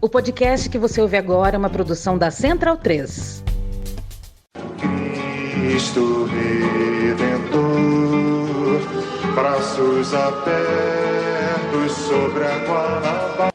O podcast que você ouve agora é uma produção da Central 3. Cristo Redentor, braços abertos sobre a Guanabara.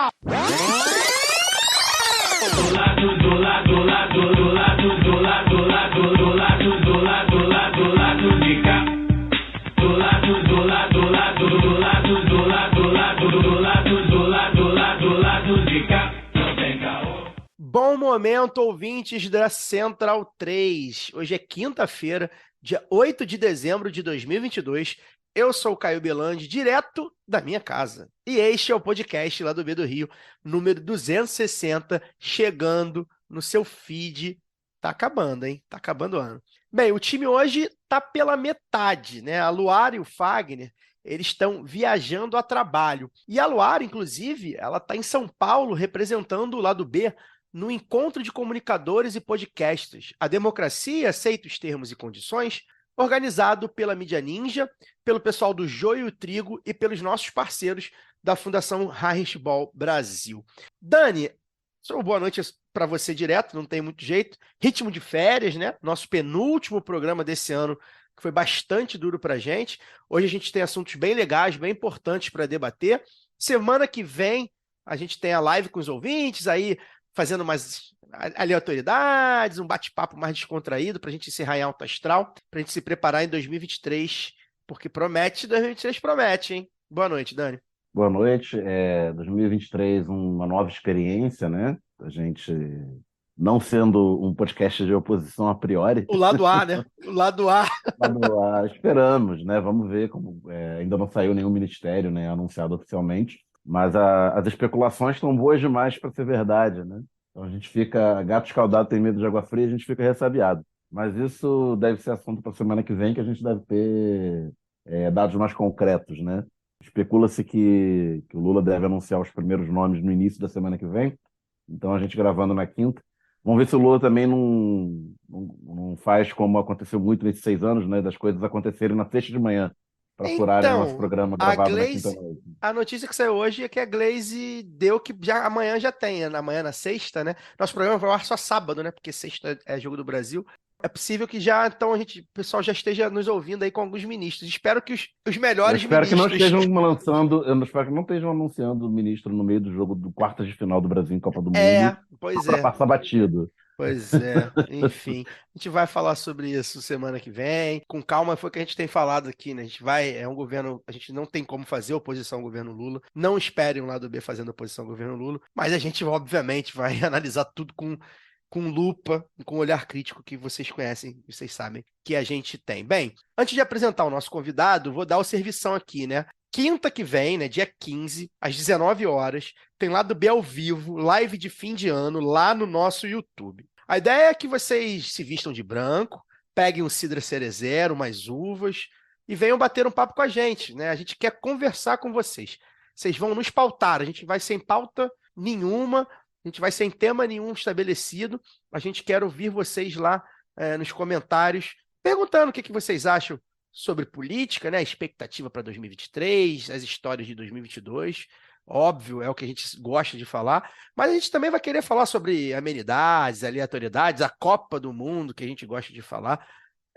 Bom momento, ouvintes da Central 3. Hoje é quinta-feira, dia 8 de dezembro de 2022. Eu sou o Caio Belandi, direto da minha casa. E este é o podcast lá do B do Rio, número 260, chegando no seu feed. Tá acabando, hein? Tá acabando o ano. Bem, o time hoje tá pela metade, né? A Luara e o Fagner, eles estão viajando a trabalho. E a Luara, inclusive, ela tá em São Paulo representando o lado B no Encontro de Comunicadores e Podcasters, A Democracia Aceita os Termos e Condições, organizado pela Mídia Ninja, pelo pessoal do Joio e o Trigo e pelos nossos parceiros da Fundação Heinrich Böll Brasil. Dani, só boa noite para você direto, não tem muito jeito. Ritmo de férias, né? Nosso penúltimo programa desse ano, que foi bastante duro para a gente. Hoje a gente tem assuntos bem legais, bem importantes para debater. Semana que vem a gente tem a live com os ouvintes, aí fazendo umas aleatoriedades, um bate-papo mais descontraído para a gente encerrar em alto astral, para a gente se preparar em 2023, porque 2023 promete, hein? Boa noite, Dani. Boa noite. 2023, uma nova experiência, né? A gente não sendo um podcast de oposição a priori. O lado A, né? O lado A. Esperamos, né? Vamos ver como ainda não saiu nenhum ministério, né, anunciado oficialmente. Mas as especulações estão boas demais para ser verdade, né? Então a gente fica, gato escaldado tem medo de água fria, a gente fica ressabiado. Mas isso deve ser assunto para a semana que vem, que a gente deve ter dados mais concretos, né? Especula-se que o Lula deve anunciar os primeiros nomes no início da semana que vem. Então a gente gravando na quinta. Vamos ver se o Lula também não faz como aconteceu muito nesses 6 anos, né? Das coisas acontecerem na sexta de manhã. Para furarem o nosso programa gravado na quinta-noite. A notícia que saiu hoje é que a Glaze deu que amanhã já tem, amanhã na sexta, né? Nosso programa vai ao ar só sábado, né? Porque sexta é jogo do Brasil. É possível que já, então, o pessoal já esteja nos ouvindo aí com alguns ministros. Espero que os melhores ministros... Que não estejam lançando, eu espero que não estejam anunciando o ministro no meio do jogo do quartas de final do Brasil em Copa do Mundo. Pois para passar batido. Pois é, enfim. A gente vai falar sobre isso semana que vem. Com calma, foi o que a gente tem falado aqui, né? É um governo, a gente não tem como fazer oposição ao governo Lula. Não esperem um lado B fazendo oposição ao governo Lula, mas a gente, obviamente, vai analisar tudo com lupa, com olhar crítico que vocês conhecem, vocês sabem que a gente tem. Bem, antes de apresentar o nosso convidado, vou dar o servição aqui, né? Quinta que vem, né, dia 15, às 19 horas, tem Lado B ao vivo, live de fim de ano, lá no nosso YouTube. A ideia é que vocês se vistam de branco, peguem um cidra cerezero, umas uvas, e venham bater um papo com a gente, né? A gente quer conversar com vocês. Vocês vão nos pautar, a gente vai sem pauta nenhuma, a gente vai sem tema nenhum estabelecido, a gente quer ouvir vocês lá nos comentários, perguntando o que vocês acham sobre política, né? A expectativa para 2023, as histórias de 2022, óbvio, é o que a gente gosta de falar, mas a gente também vai querer falar sobre amenidades, aleatoriedades, a Copa do Mundo, que a gente gosta de falar,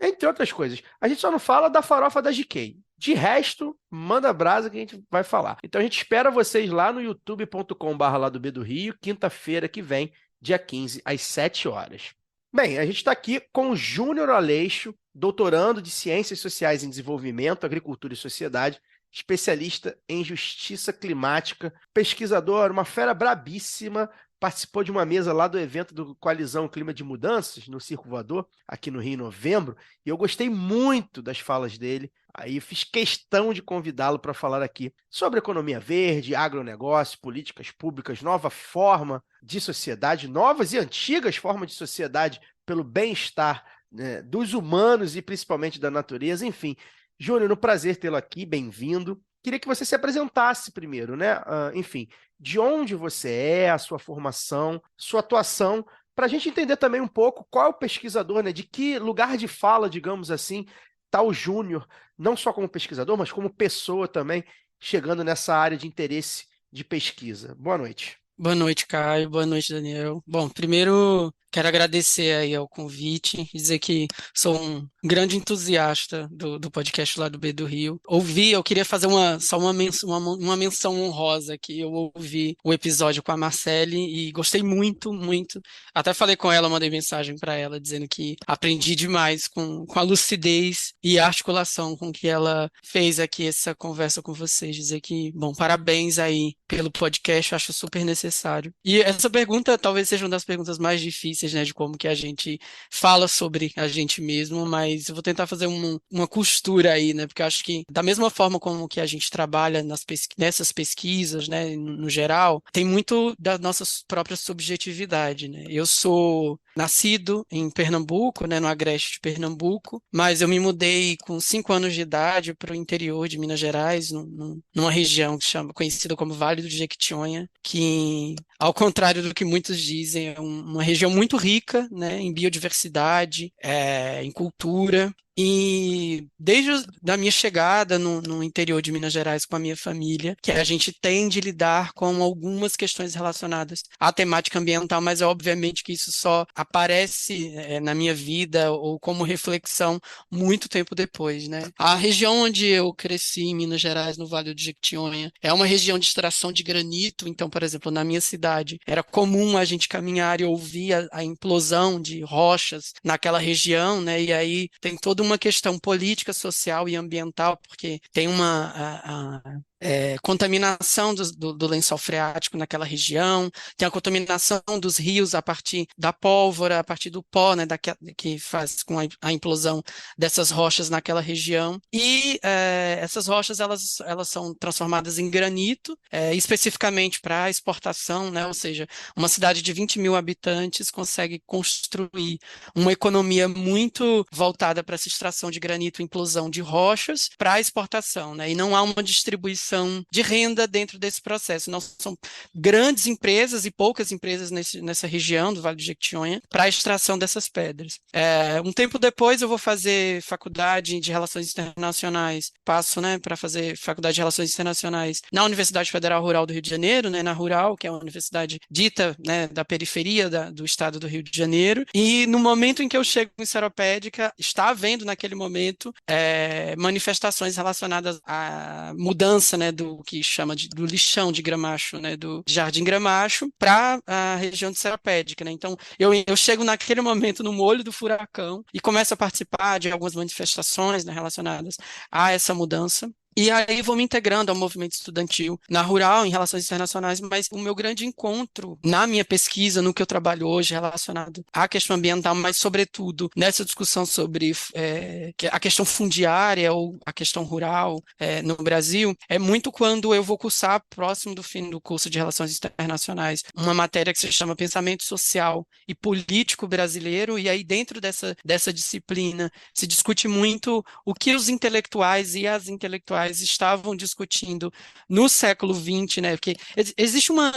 entre outras coisas. A gente só não fala da farofa da GK. De resto, manda brasa que a gente vai falar. Então a gente espera vocês lá no youtube.com/Lado B do Rio, quinta-feira que vem, dia 15, às 7 horas. Bem, a gente está aqui com o Júnior Aleixo, doutorando de Ciências Sociais em Desenvolvimento, Agricultura e Sociedade, especialista em justiça climática, pesquisador, uma fera brabíssima, participou de uma mesa lá do evento do Coalizão Clima de Mudanças, no Circo Voador, aqui no Rio, em novembro, e eu gostei muito das falas dele. Aí eu fiz questão de convidá-lo para falar aqui sobre economia verde, agronegócio, políticas públicas, nova forma de sociedade, novas e antigas formas de sociedade pelo bem-estar, né, dos humanos e principalmente da natureza. Enfim, Júnior, um prazer tê-lo aqui, bem-vindo. Queria que você se apresentasse primeiro, né? Enfim, de onde você é, a sua formação, sua atuação, para a gente entender também um pouco qual é o pesquisador, né? De que lugar de fala, digamos assim, está o Júnior, não só como pesquisador, mas como pessoa também, chegando nessa área de interesse de pesquisa. Boa noite. Boa noite, Caio. Boa noite, Daniel. Bom, primeiro quero agradecer aí ao convite e dizer que sou um grande entusiasta do podcast lá do B do Rio. Eu queria fazer só uma menção honrosa aqui. Eu ouvi o episódio com a Marcele e gostei muito, muito. Até falei com ela, mandei mensagem para ela dizendo que aprendi demais com a lucidez e a articulação com que ela fez aqui essa conversa com vocês. Dizer que, bom, parabéns aí pelo podcast, eu acho super necessário. E essa pergunta talvez seja uma das perguntas mais difíceis, né, de como que a gente fala sobre a gente mesmo, mas eu vou tentar fazer uma costura aí, né, porque eu acho que da mesma forma como que a gente trabalha nessas pesquisas, né, no geral, tem muito da nossa própria subjetividade, né. Eu sou nascido em Pernambuco, né, no Agreste de Pernambuco, mas eu me mudei com 5 anos de idade para o interior de Minas Gerais, numa região conhecida como Vale do Jequitinhonha, que, ao contrário do que muitos dizem, é uma região muito rica, né, em biodiversidade, em cultura. E desde a minha chegada no interior de Minas Gerais com a minha família, que a gente tem de lidar com algumas questões relacionadas à temática ambiental, mas é obviamente que isso só aparece na minha vida ou como reflexão muito tempo depois, né? A região onde eu cresci, em Minas Gerais, no Vale do Jequitinhonha, é uma região de extração de granito, então, por exemplo, na minha cidade, era comum a gente caminhar e ouvir a implosão de rochas naquela região, né? E aí tem toda uma questão política, social e ambiental, porque tem contaminação do lençol freático naquela região, tem a contaminação dos rios a partir da pólvora, a partir do pó, né, que faz com a implosão dessas rochas naquela região. E essas rochas elas são transformadas em granito, especificamente para exportação, né, ou seja, uma cidade de 20 mil habitantes consegue construir uma economia muito voltada para essa extração de granito, implosão de rochas, para exportação, né, e não há uma distribuição de renda dentro desse processo. Não são grandes empresas e poucas empresas nessa região do Vale do Jequitinhonha para a extração dessas pedras. Um tempo depois eu vou fazer faculdade de Relações Internacionais, passo, né, para fazer faculdade de Relações Internacionais na Universidade Federal Rural do Rio de Janeiro, né, na Rural, que é uma universidade dita, né, da periferia do estado do Rio de Janeiro, e no momento em que eu chego em Seropédica, está havendo naquele momento manifestações relacionadas à mudança, né, do que chama do lixão de Gramacho, né, do Jardim Gramacho, para a região de Seropédica, né? Então, eu chego naquele momento no olho do furacão e começo a participar de algumas manifestações, né, relacionadas a essa mudança. E aí vou me integrando ao movimento estudantil na Rural, em relações internacionais, mas o meu grande encontro na minha pesquisa, no que eu trabalho hoje relacionado à questão ambiental, mas sobretudo nessa discussão sobre a questão fundiária ou a questão rural no Brasil, é muito quando eu vou cursar, próximo do fim do curso de Relações Internacionais, uma matéria que se chama Pensamento Social e Político Brasileiro, e aí dentro dessa disciplina se discute muito o que os intelectuais e as intelectuais estavam discutindo no século XX, né? Porque existe uma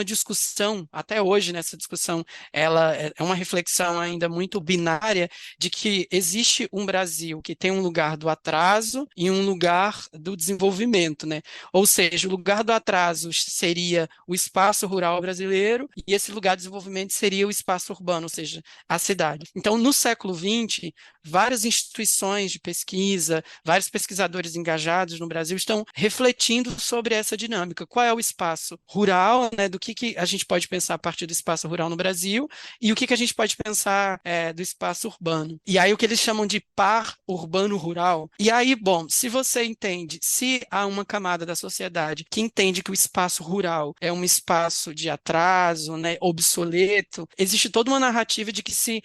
discussão, até hoje nessa discussão, ela é uma reflexão ainda muito binária de que existe um Brasil que tem um lugar do atraso e um lugar do desenvolvimento, né? Ou seja, o lugar do atraso seria o espaço rural brasileiro e esse lugar de desenvolvimento seria o espaço urbano, ou seja, a cidade. Então, no século XX, várias instituições de pesquisa, vários pesquisadores engajados no Brasil estão refletindo sobre essa dinâmica. Qual é o espaço rural, né, do que a gente pode pensar a partir do espaço rural no Brasil e o que a gente pode pensar do espaço urbano. E aí o que eles chamam de par urbano-rural. E aí, bom, se você entende, se há uma camada da sociedade que entende que o espaço rural é um espaço de atraso, né, obsoleto, existe toda uma narrativa de que se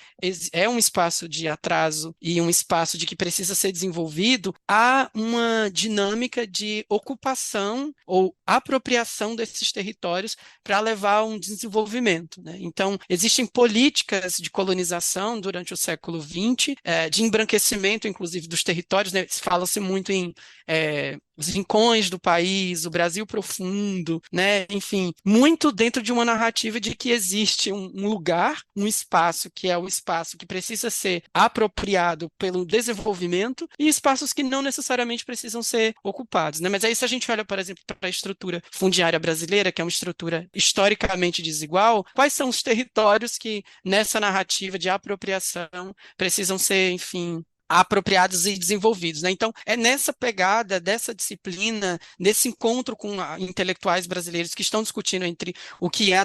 é um espaço de atraso e um espaço de que precisa ser desenvolvido, há uma dinâmica de ocupação ou apropriação desses territórios para levar a um desenvolvimento, né? Então, existem políticas de colonização durante o século XX, de embranquecimento, inclusive, dos territórios, né? Fala-se muito em os rincões do país, o Brasil profundo, né? Enfim, muito dentro de uma narrativa de que existe um lugar, um espaço que é o espaço que precisa ser apropriado pelo desenvolvimento e espaços que não necessariamente precisam ser ocupados, né? Mas aí se a gente olha, por exemplo, para a estrutura fundiária brasileira, que é uma estrutura historicamente desigual, quais são os territórios que nessa narrativa de apropriação precisam ser, enfim, apropriados e desenvolvidos, né? Então, é nessa pegada dessa disciplina, nesse encontro com intelectuais brasileiros que estão discutindo entre o que é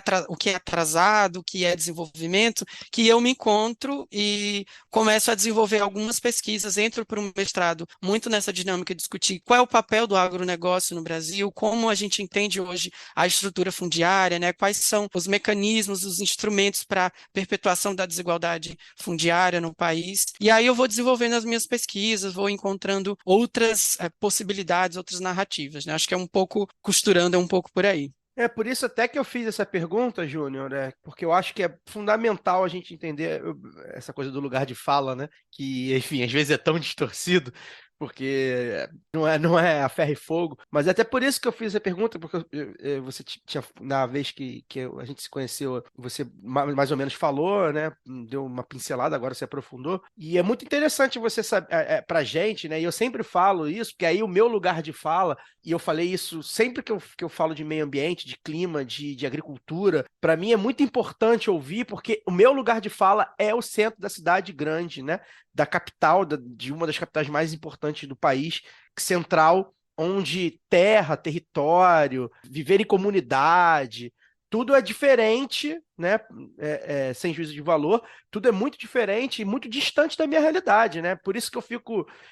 atrasado, o que é desenvolvimento, que eu me encontro e começo a desenvolver algumas pesquisas, entro para um mestrado muito nessa dinâmica de discutir qual é o papel do agronegócio no Brasil, como a gente entende hoje a estrutura fundiária, né? Quais são os mecanismos, os instrumentos para perpetuação da desigualdade fundiária no país. E aí eu vou desenvolvendo as minhas pesquisas, vou encontrando outras possibilidades, outras narrativas, né? Acho que é um pouco costurando, é um pouco por aí. É por isso até que eu fiz essa pergunta, Júnior, né? Porque eu acho que é fundamental a gente entender essa coisa do lugar de fala, né? Que, enfim, às vezes é tão distorcido, porque não é a ferro e fogo. Mas é até por isso que eu fiz a pergunta, porque você tinha, na vez que a gente se conheceu, você mais ou menos falou, né? Deu uma pincelada, agora você aprofundou. E é muito interessante você saber, pra gente, né? E eu sempre falo isso, porque aí o meu lugar de fala, e eu falei isso sempre que eu falo de meio ambiente, de clima, de agricultura, para mim é muito importante ouvir, porque o meu lugar de fala é o centro da cidade grande, né? Da capital, de uma das capitais mais importantes do país, central, onde terra, território, viver em comunidade, tudo é diferente, né? Sem juízo de valor, tudo é muito diferente e muito distante da minha realidade, né? Por isso que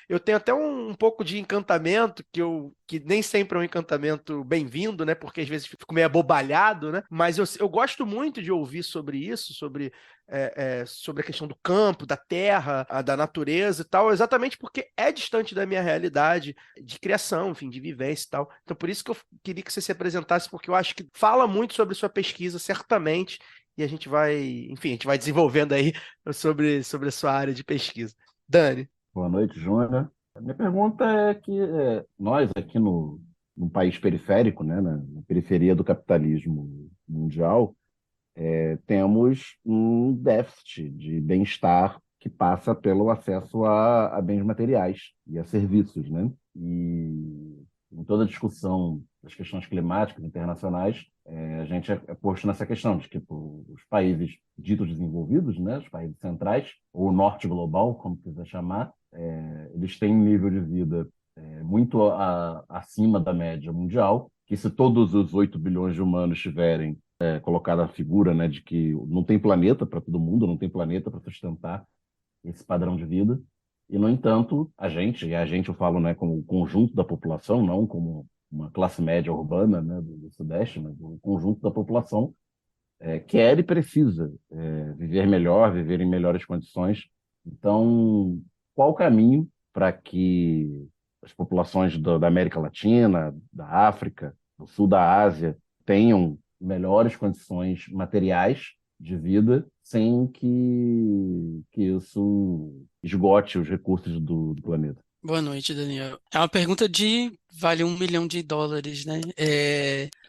eu tenho até um pouco de encantamento, que nem sempre é um encantamento bem-vindo, né? Porque às vezes fico meio abobalhado, né? Mas eu gosto muito de ouvir sobre isso, sobre a questão do campo, da terra, da natureza e tal, exatamente porque é distante da minha realidade de criação, enfim, de vivência e tal. Então, por isso que eu queria que você se apresentasse, porque eu acho que fala muito sobre sua pesquisa, certamente, e a gente vai desenvolvendo aí sobre a sua área de pesquisa. Dani. Boa noite, Júnior. A minha pergunta é que nós aqui no país periférico, né, na periferia do capitalismo mundial, temos um déficit de bem-estar que passa pelo acesso a bens materiais e a serviços, né? E em toda a discussão das questões climáticas internacionais, a gente é posto nessa questão de que os países ditos desenvolvidos, né, os países centrais, ou o norte global, como quiser chamar, eles têm um nível de vida muito acima da média mundial, que se todos os 8 bilhões de humanos tiverem colocado a figura, né, de que não tem planeta para todo mundo, não tem planeta para sustentar esse padrão de vida, e, no entanto, a gente eu falo, né, como o conjunto da população, não como uma classe média urbana, né, do Sudeste, mas o conjunto da população quer e precisa viver melhor, viver em melhores condições. Então, qual o caminho para que as populações da América Latina, da África, do sul da Ásia, tenham melhores condições materiais de vida sem que isso esgote os recursos do planeta? Boa noite, Daniel. É uma pergunta de vale $1 milhão, né?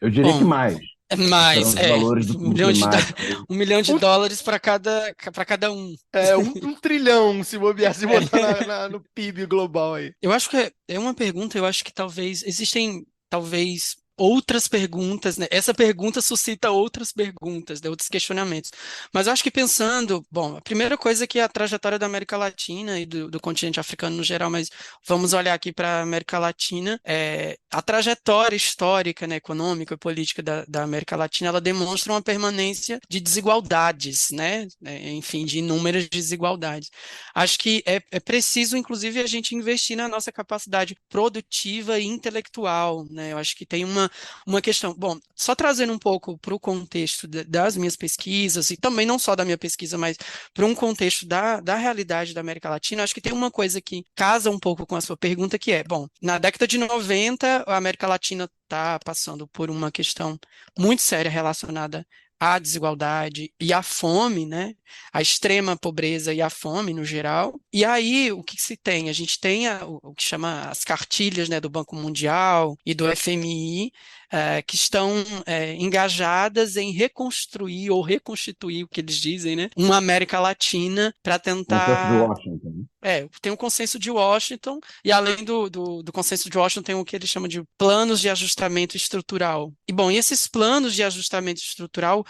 Eu diria que Bom, mais. mais, Considerando os valores do $1 milhão climático. $1 milhão para cada um. Um trilhão, se bobear, se botar no PIB global aí. Eu acho que é uma pergunta, eu acho que existem outras perguntas, né? Essa pergunta suscita outras perguntas, né? Outros questionamentos. Mas eu acho que pensando, bom, a primeira coisa é que a trajetória da América Latina e do continente africano no geral, mas vamos olhar aqui para a América Latina, a trajetória histórica, né, econômica e política da América Latina, ela demonstra uma permanência de desigualdades, né? Enfim, de inúmeras desigualdades. Acho que é preciso, inclusive, a gente investir na nossa capacidade produtiva e intelectual, né? Eu acho que tem uma questão. Bom, só trazendo um pouco para o contexto das minhas pesquisas, e também não só da minha pesquisa, mas para um contexto da realidade da América Latina, acho que tem uma coisa que casa um pouco com a sua pergunta, que bom, na década de 90, a América Latina está passando por uma questão muito séria relacionada a desigualdade e a fome, né? A extrema pobreza e a fome no geral. E aí, o que se tem? A gente tem o que chama as cartilhas, né, do Banco Mundial e do FMI, que estão engajadas em reconstruir ou reconstituir, o que eles dizem, né, uma América Latina para Consenso de tentar. Washington, né? Tem o consenso de Washington, e além do consenso de Washington, tem o que eles chamam de planos de ajustamento estrutural. E, bom, esses planos de ajustamento estrutural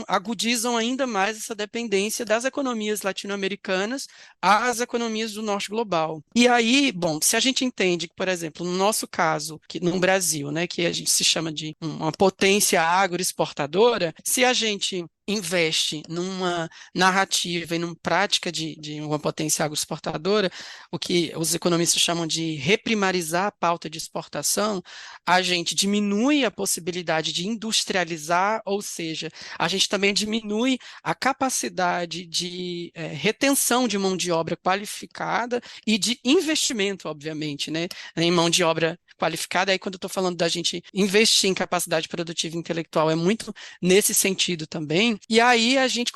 agudizam ainda mais essa dependência das economias latino-americanas às economias do norte global. E aí, bom, se a gente entende que, por exemplo, no nosso caso, que no Brasil, né, que a gente se chama de uma potência agroexportadora, se a gente investe numa narrativa e numa prática de uma potência agroexportadora, o que os economistas chamam de reprimarizar a pauta de exportação, a gente diminui a possibilidade de industrializar, ou seja, a gente também diminui a capacidade de retenção de mão de obra qualificada e de investimento, obviamente, né, em mão de obra qualificada. Aí, quando eu estou falando da gente investir em capacidade produtiva e intelectual, é muito nesse sentido também. E aí a gente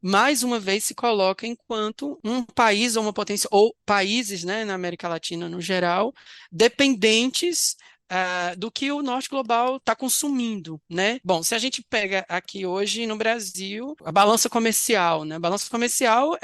mais uma vez se coloca enquanto um país ou uma potência, ou países, né, na América Latina no geral, dependentes do que o norte global está consumindo, né? Bom, se a gente pega aqui hoje no Brasil, a balança comercial, né? A balança comercial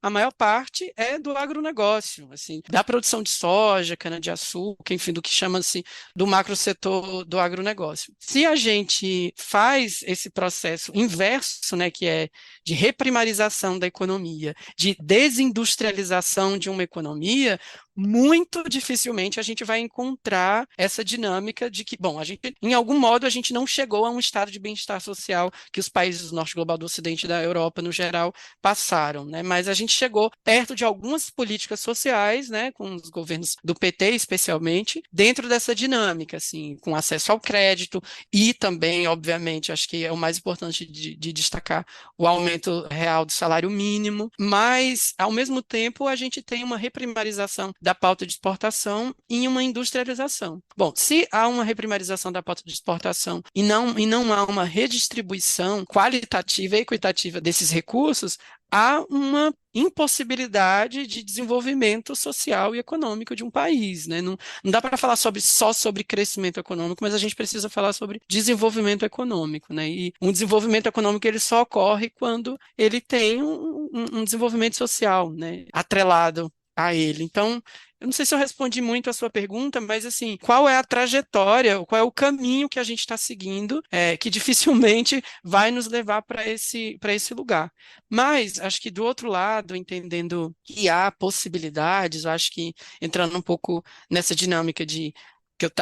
a maior parte é do agronegócio, assim, da produção de soja, cana-de-açúcar, enfim, do que chama-se do macrosetor do agronegócio. Se a gente faz esse processo inverso, né, que é de reprimarização da economia, de desindustrialização de uma economia, muito dificilmente a gente vai encontrar essa dinâmica de que, bom, em algum modo, a gente não chegou a um estado de bem-estar social que os países do norte global, do ocidente e da Europa, no geral, passaram, né? Mas a gente chegou perto de algumas políticas sociais, né, com os governos do PT, especialmente, dentro dessa dinâmica, assim, com acesso ao crédito e também, obviamente, acho que é o mais importante de destacar, o aumento real do salário mínimo, mas, ao mesmo tempo, a gente tem uma reprimarização da pauta de exportação e uma industrialização. Bom, se há uma reprimarização da pauta de exportação e não há uma redistribuição qualitativa e equitativa desses recursos, há uma impossibilidade de desenvolvimento social e econômico de um país, né? Não dá para falar só sobre crescimento econômico, mas a gente precisa falar sobre desenvolvimento econômico, né? E um desenvolvimento econômico ele só ocorre quando ele tem um desenvolvimento social, né, atrelado a ele. Então, eu não sei se eu respondi muito a sua pergunta, mas assim, qual é a trajetória, qual é o caminho que a gente está seguindo, que dificilmente vai nos levar para esse lugar. Mas acho que do outro lado, entendendo que há possibilidades, eu acho que entrando um pouco nessa dinâmica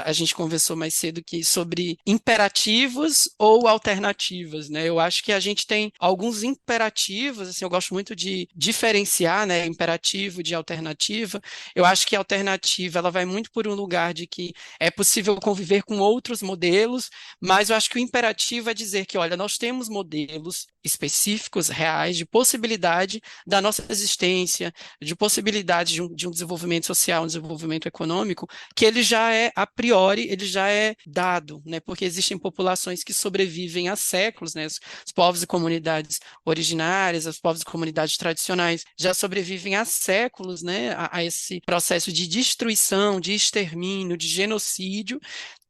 a gente conversou mais cedo sobre imperativos ou alternativas, né? Eu acho que a gente tem alguns imperativos, assim, eu gosto muito de diferenciar, né, imperativo de alternativa. Eu acho que a alternativa, ela vai muito por um lugar de que é possível conviver com outros modelos, mas eu acho que o imperativo é dizer que, olha, nós temos modelos específicos, reais, de possibilidade da nossa existência, de possibilidade de um desenvolvimento social, um desenvolvimento econômico, que ele já a priori, ele já é dado, né? Porque existem populações que sobrevivem há séculos, né? Os povos e comunidades originárias, os povos e comunidades tradicionais já sobrevivem há séculos, né? A esse processo de destruição, de extermínio, de genocídio.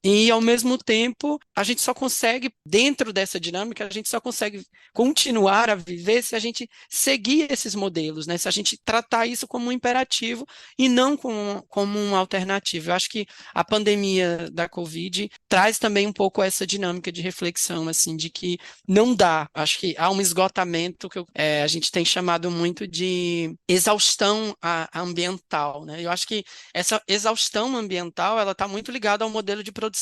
E, ao mesmo tempo, a gente só consegue, dentro dessa dinâmica, a gente só consegue continuar a viver se a gente seguir esses modelos, né? Se a gente tratar isso como um imperativo e não como uma alternativa. Eu acho que a pandemia da Covid traz também um pouco essa dinâmica de reflexão, assim, de que não dá. Acho que há um esgotamento que a gente tem chamado muito de exaustão ambiental, né? Eu acho que essa exaustão ambiental, ela está muito ligada ao modelo de produção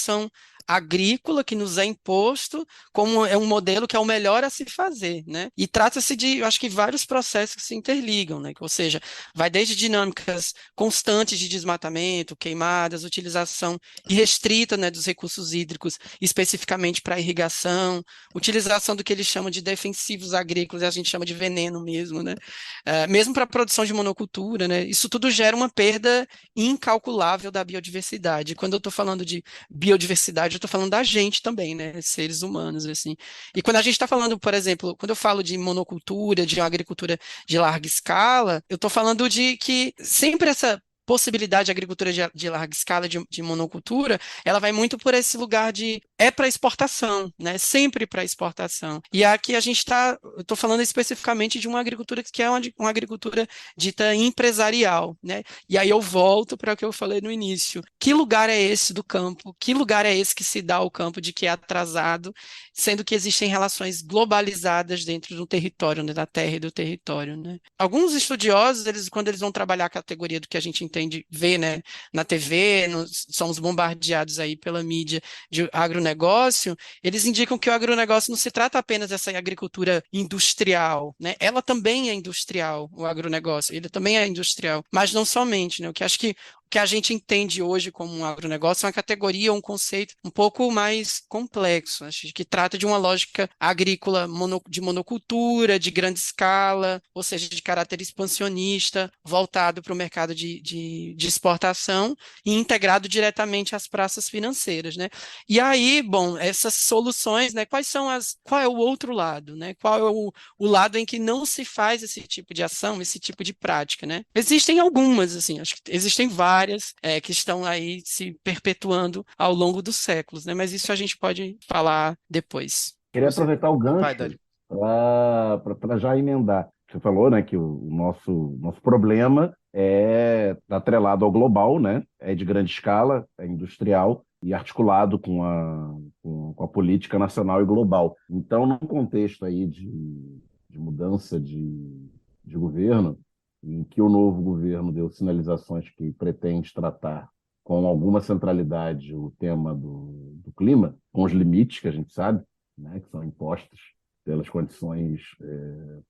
agrícola que nos é imposto como é um modelo que é o melhor a se fazer, né? E trata-se de, eu acho que vários processos que se interligam, né? Ou seja, vai desde dinâmicas constantes de desmatamento, queimadas, utilização irrestrita, né, dos recursos hídricos, especificamente para irrigação, utilização do que eles chamam de defensivos agrícolas, a gente chama de veneno mesmo, né? Mesmo para a produção de monocultura, né? Isso tudo gera uma perda incalculável da biodiversidade. Quando eu estou falando de biodiversidade, verdade, eu estou falando da gente também, né? Seres humanos, assim. E quando a gente está falando, por exemplo, quando eu falo de monocultura, de agricultura de larga escala, eu estou falando de que sempre essa possibilidade de agricultura de larga escala, de monocultura, ela vai muito por esse lugar de é para exportação, né? Sempre para exportação. E aqui a gente está, eu estou falando especificamente de uma agricultura que é uma agricultura dita empresarial, né? E aí eu volto para o que eu falei no início. Que lugar é esse do campo? Que lugar é esse que se dá ao campo de que é atrasado, sendo que existem relações globalizadas dentro do território, né? Da terra e do território, né? Alguns estudiosos, quando eles vão trabalhar a categoria do que a gente entende, vê, né, na TV, somos bombardeados aí pela mídia de agronegócio, eles indicam que o agronegócio não se trata apenas dessa agricultura industrial, né? Ela também é industrial, o agronegócio, ele também é industrial, mas não somente, né? O que acho que o que a gente entende hoje como um agronegócio é uma categoria, um conceito um pouco mais complexo, acho que trata de uma lógica agrícola de monocultura, de grande escala, ou seja, de caráter expansionista, voltado para o mercado de exportação e integrado diretamente às praças financeiras, né? E aí, bom, essas soluções, né? Qual é o outro lado, né? Qual é o lado em que não se faz esse tipo de ação, esse tipo de prática, né? Existem algumas, assim, acho que existem várias que estão aí se perpetuando ao longo dos séculos, né? Mas isso a gente pode falar depois. Queria aproveitar o Vai, gancho Dani. para já emendar. Você falou, né, que o nosso problema é atrelado ao global, né? É de grande escala, é industrial e articulado com a política nacional e global. Então, num contexto aí de mudança de governo, em que o novo governo deu sinalizações que pretende tratar com alguma centralidade o tema do clima, com os limites que a gente sabe, né, que são impostos pelas condições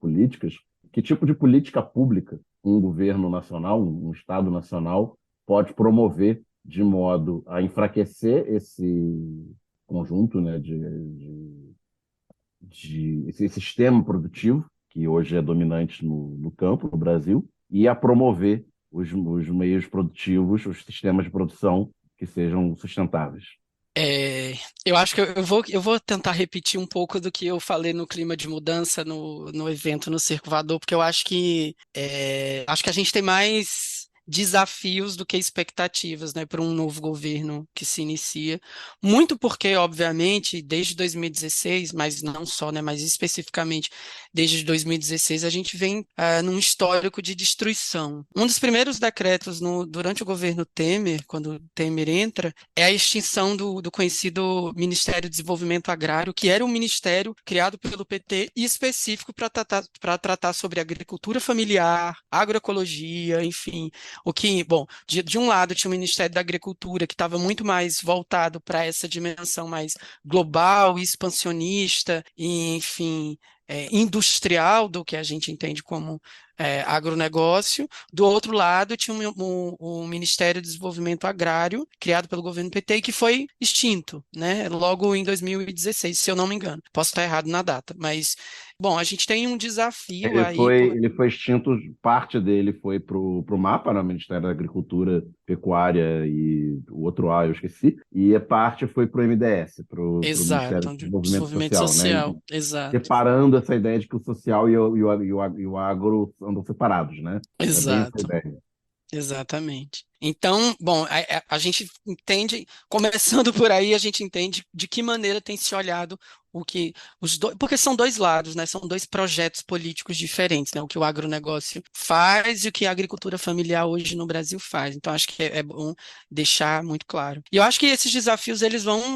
políticas. Que tipo de política pública um governo nacional, um Estado nacional, pode promover de modo a enfraquecer esse conjunto, né, esse sistema produtivo que hoje é dominante no campo, no Brasil, e a promover os meios produtivos, os sistemas de produção que sejam sustentáveis. Eu acho que eu vou tentar repetir um pouco do que eu falei no clima de mudança no evento no Circo Voador, porque eu acho que a gente tem mais desafios do que expectativas, né, para um novo governo que se inicia. Muito porque, obviamente, desde 2016, mas não só, né, mas especificamente desde 2016, a gente vem num histórico de destruição. Um dos primeiros decretos durante o governo Temer, quando Temer entra, é a extinção do conhecido Ministério do Desenvolvimento Agrário, que era um ministério criado pelo PT e específico para tratar sobre agricultura familiar, agroecologia, enfim. O que, bom, de um lado tinha o Ministério da Agricultura, que estava muito mais voltado para essa dimensão mais global e expansionista, e, enfim, industrial do que a gente entende como agronegócio. Do outro lado, tinha o Ministério do Desenvolvimento Agrário, criado pelo governo PT, e que foi extinto, né? Logo em 2016, se eu não me engano. Posso estar errado na data, mas, bom, a gente tem um desafio aí. Ele foi extinto, parte dele foi para o MAPA, no Ministério da Agricultura, Pecuária e o outro A, eu esqueci, e a parte foi para o MDS, para o Ministério do Desenvolvimento Social, né? Exato. Separando essa ideia de que o social e o agro andam separados, né? É bem essa ideia. Exatamente. Então, bom, a gente entende, começando por aí, a gente entende de que maneira tem se olhado porque são dois lados, né? São dois projetos políticos diferentes, né? O que o agronegócio faz e o que a agricultura familiar hoje no Brasil faz. Então, acho que é bom deixar muito claro. E eu acho que esses desafios,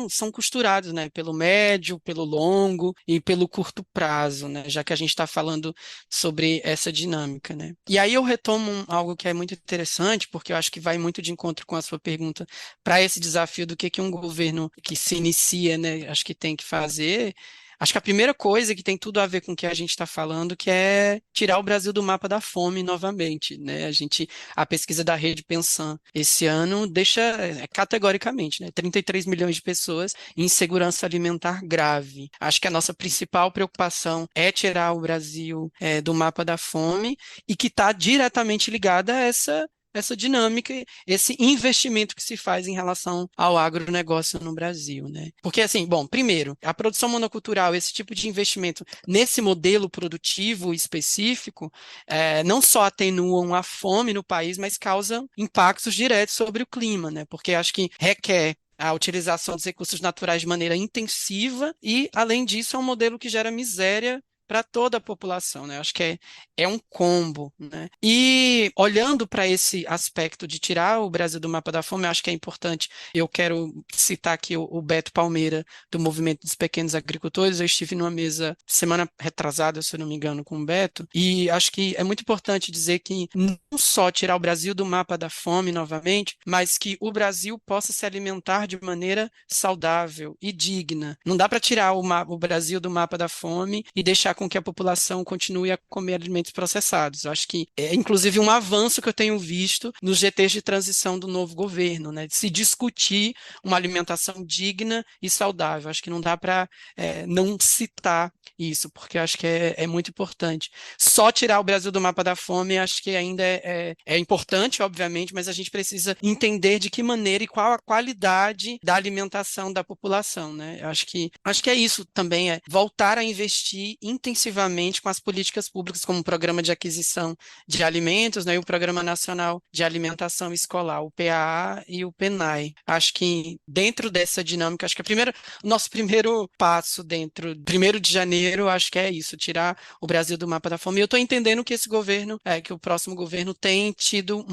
são costurados, né? Pelo médio, pelo longo e pelo curto prazo, né? Já que a gente está falando sobre essa dinâmica, né? E aí eu retomo algo que é muito interessante, porque eu acho que vai muito de encontro com a sua pergunta para esse desafio do que um governo que se inicia, né? Acho que tem que fazer. Acho que a primeira coisa que tem tudo a ver com o que a gente está falando, que é tirar o Brasil do mapa da fome novamente, né? A pesquisa da Rede Pensan esse ano deixa categoricamente, né? 33 milhões de pessoas em insegurança alimentar grave. Acho que a nossa principal preocupação é tirar o Brasil do mapa da fome e que está diretamente ligada a essa dinâmica, esse investimento que se faz em relação ao agronegócio no Brasil, né? Porque, assim, bom, primeiro, a produção monocultural, esse tipo de investimento nesse modelo produtivo específico, não só atenuam a fome no país, mas causam impactos diretos sobre o clima, né? Porque acho que requer a utilização dos recursos naturais de maneira intensiva e, além disso, é um modelo que gera miséria para toda a população, né? Acho que é um combo, né? E olhando para esse aspecto de tirar o Brasil do mapa da fome, eu acho que é importante. Eu quero citar aqui o Beto Palmeira, do Movimento dos Pequenos Agricultores. Eu estive numa mesa semana retrasada, se eu não me engano, com o Beto, e acho que é muito importante dizer que não só tirar o Brasil do mapa da fome novamente, mas que o Brasil possa se alimentar de maneira saudável e digna. Não dá para tirar o Brasil do mapa da fome e deixar com que a população continue a comer alimentos processados. Eu acho que é, inclusive, um avanço que eu tenho visto nos GTs de transição do novo governo, né? De se discutir uma alimentação digna e saudável. Acho que não dá para não citar isso, porque eu acho que é muito importante. Só tirar o Brasil do mapa da fome, acho que ainda é importante, obviamente, mas a gente precisa entender de que maneira e qual a qualidade da alimentação da população, né? Eu acho que é isso também, é voltar a investir intensivamente com as políticas públicas, como o Programa de Aquisição de Alimentos, né, e o Programa Nacional de Alimentação Escolar, o PAA e o PNAE. Acho que dentro dessa dinâmica, acho que o nosso primeiro passo dentro, 1º de janeiro, acho que é isso, tirar o Brasil do mapa da fome. E eu estou entendendo que esse governo, que o próximo governo tem tido